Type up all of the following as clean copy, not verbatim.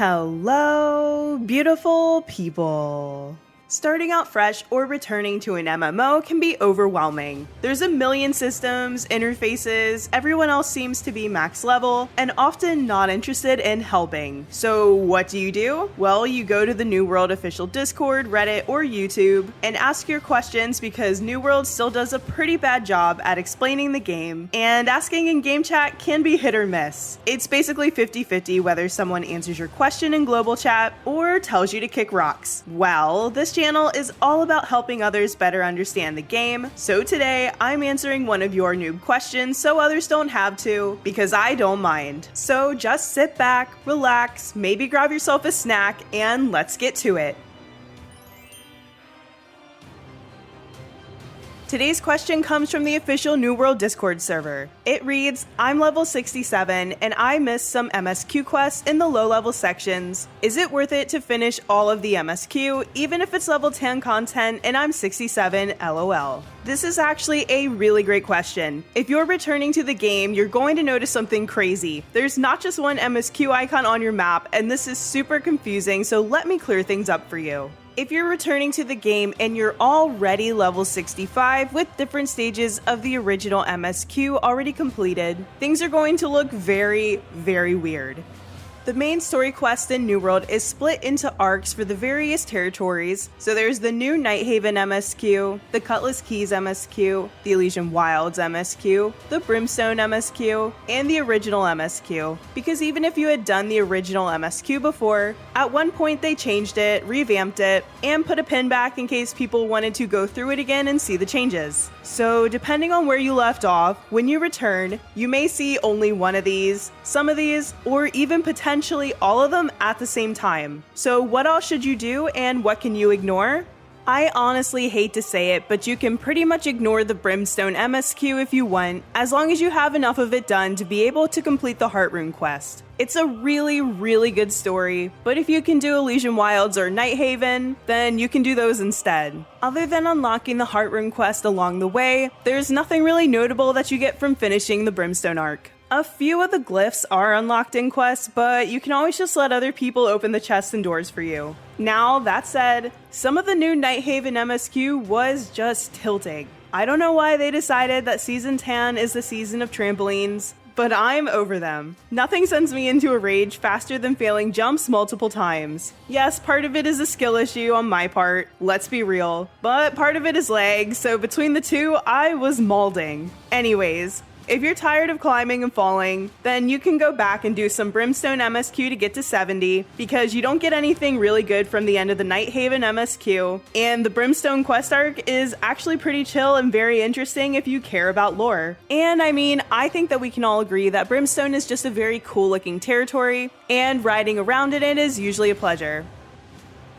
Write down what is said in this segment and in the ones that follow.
Hello, beautiful people. Starting out fresh or returning to an MMO can be overwhelming. There's a million systems, interfaces, everyone else seems to be max level, and often not interested in helping. So what do? Well, you go to the New World official Discord, Reddit, or YouTube, and ask your questions because New World still does a pretty bad job at explaining the game, and asking in game chat can be hit or miss. It's basically 50-50 whether someone answers your question in global chat or tells you to kick rocks. Well, this channel is all about helping others better understand the game, so today I'm answering one of your noob questions so others don't have to, because I don't mind. So just sit back, relax, maybe grab yourself a snack, and let's get to it. Today's question comes from the official New World Discord server. It reads, I'm level 67 and I missed some MSQ quests in the low level sections. Is it worth it to finish all of the MSQ even if it's level 10 content and I'm 67 LOL? This is actually a really great question. If you're returning to the game, you're going to notice something crazy. There's not just one MSQ icon on your map, and this is super confusing, so let me clear things up for you. If you're returning to the game and you're already level 65 with different stages of the original MSQ already completed, things are going to look very, very weird. The main story quest in New World is split into arcs for the various territories, so there's the new Nighthaven MSQ, the Cutlass Keys MSQ, the Elysian Wilds MSQ, the Brimstone MSQ, and the original MSQ, because even if you had done the original MSQ before, at one point they changed it, revamped it, and put a pin back in case people wanted to go through it again and see the changes. So depending on where you left off, when you return, you may see only one of these, some of these, or even potentially all of them at the same time. So what else should you do and what can you ignore? I honestly hate to say it, but you can pretty much ignore the Brimstone MSQ if you want, as long as you have enough of it done to be able to complete the Heart Rune quest. It's a really, really good story, but if you can do Elysian Wilds or Nighthaven, then you can do those instead. Other than unlocking the Heart Rune quest along the way, there's nothing really notable that you get from finishing the Brimstone arc. A few of the glyphs are unlocked in quests, but you can always just let other people open the chests and doors for you. Now, that said, some of the new Nighthaven MSQ was just tilting. I don't know why they decided that Season 10 is the season of trampolines, but I'm over them. Nothing sends me into a rage faster than failing jumps multiple times. Yes, part of it is a skill issue on my part, let's be real, but part of it is lag, so between the two, I was mauling. Anyways, if you're tired of climbing and falling, then you can go back and do some Brimstone MSQ to get to 70, because you don't get anything really good from the end of the Nighthaven MSQ, and the Brimstone quest arc is actually pretty chill and very interesting if you care about lore. And I mean, I think that we can all agree that Brimstone is just a very cool looking territory, and riding around in it is usually a pleasure.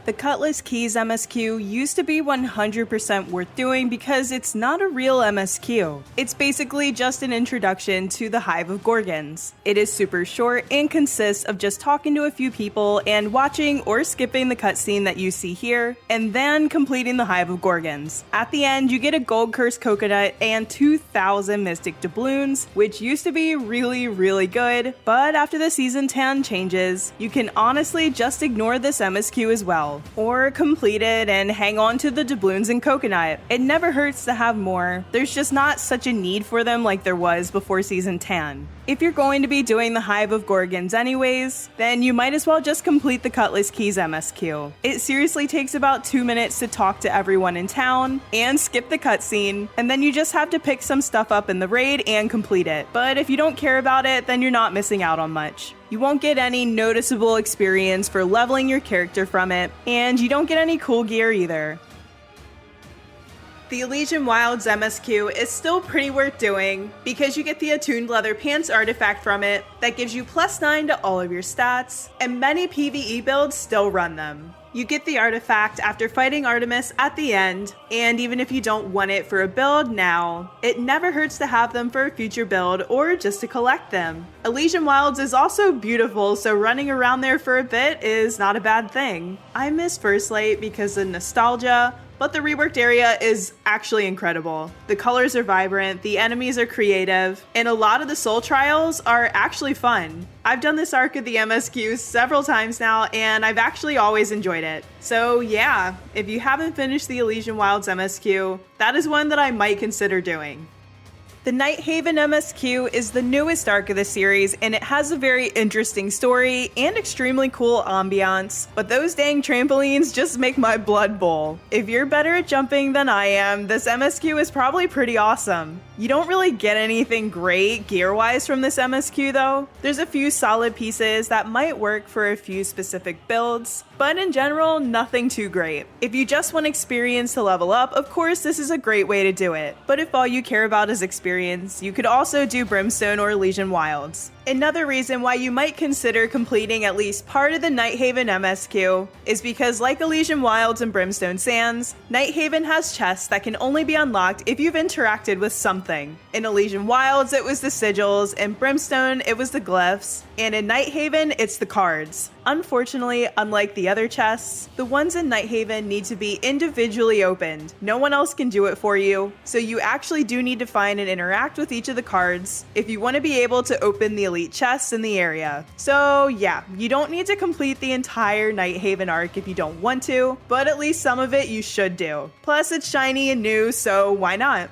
The Cutlass Keys MSQ used to be 100% worth doing because it's not a real MSQ. It's basically just an introduction to the Hive of Gorgons. It is super short and consists of just talking to a few people and watching or skipping the cutscene that you see here, and then completing the Hive of Gorgons. At the end, you get a gold cursed coconut and 2,000 mystic doubloons, which used to be really, really good, but after the Season 10 changes, you can honestly just ignore this MSQ as well. Or complete it and hang on to the doubloons and coconut. It never hurts to have more. There's just not such a need for them like there was before Season 10. If you're going to be doing the Hive of Gorgons anyways, then you might as well just complete the Cutlass Keys MSQ. It seriously takes about 2 minutes to talk to everyone in town and skip the cutscene, and then you just have to pick some stuff up in the raid and complete it. But if you don't care about it, then you're not missing out on much. You won't get any noticeable experience for leveling your character from it, and you don't get any cool gear either. The Elysian Wilds MSQ is still pretty worth doing because you get the attuned leather pants artifact from it that gives you +9 to all of your stats, and many PvE builds still run them. You get the artifact after fighting Artemis at the end, and even if you don't want it for a build now, it never hurts to have them for a future build or just to collect them. Elysian Wilds is also beautiful, so running around there for a bit is not a bad thing. I miss First Light because of nostalgia, but the reworked area is actually incredible. The colors are vibrant, the enemies are creative, and a lot of the soul trials are actually fun. I've done this arc of the MSQ several times now, and I've actually always enjoyed it. So yeah, if you haven't finished the Elysian Wilds MSQ, that is one that I might consider doing. The Nighthaven MSQ is the newest arc of the series, and it has a very interesting story and extremely cool ambiance, but those dang trampolines just make my blood boil. If you're better at jumping than I am, this MSQ is probably pretty awesome. You don't really get anything great gear-wise from this MSQ though. There's a few solid pieces that might work for a few specific builds, but in general, nothing too great. If you just want experience to level up, of course this is a great way to do it, but if all you care about is experience, you could also do Brimstone or Elysian Wilds. Another reason why you might consider completing at least part of the Nighthaven MSQ is because, like Elysian Wilds and Brimstone Sands, Nighthaven has chests that can only be unlocked if you've interacted with something. In Elysian Wilds, it was the sigils, in Brimstone, it was the glyphs, and in Nighthaven, it's the cards. Unfortunately, unlike the other chests, the ones in Nighthaven need to be individually opened. No one else can do it for you, so you actually do need to find and interact with each of the cards if you want to be able to open the elite chests in the area. So yeah, you don't need to complete the entire Nighthaven arc if you don't want to, but at least some of it you should do. Plus it's shiny and new, so why not?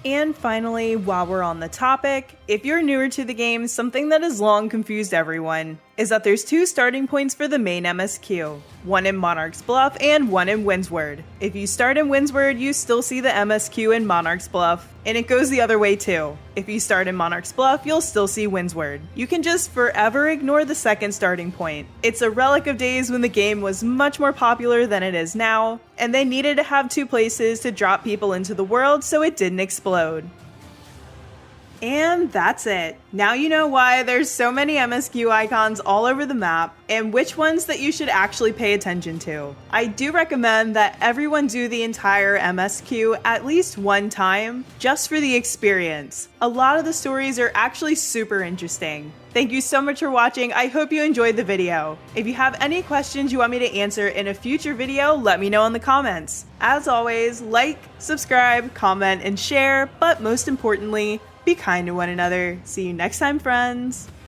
And finally, while we're on the topic, if you're newer to the game, something that has long confused everyone is that there's two starting points for the main MSQ, one in Monarch's Bluff and one in Windsward. If you start in Windsward, you still see the MSQ in Monarch's Bluff, and it goes the other way too. If you start in Monarch's Bluff, you'll still see Windsward. You can just forever ignore the second starting point. It's a relic of days when the game was much more popular than it is now, and they needed to have two places to drop people into the world so it didn't explode. And that's it. Now you know why there's so many MSQ icons all over the map, and which ones that you should actually pay attention to. I do recommend that everyone do the entire MSQ at least one time, just for the experience. A lot of the stories are actually super interesting. Thank you so much for watching. I hope you enjoyed the video. If you have any questions you want me to answer in a future video, let me know in the comments. As always, like, subscribe, comment, and share, but most importantly, be kind to one another. See you next time, friends.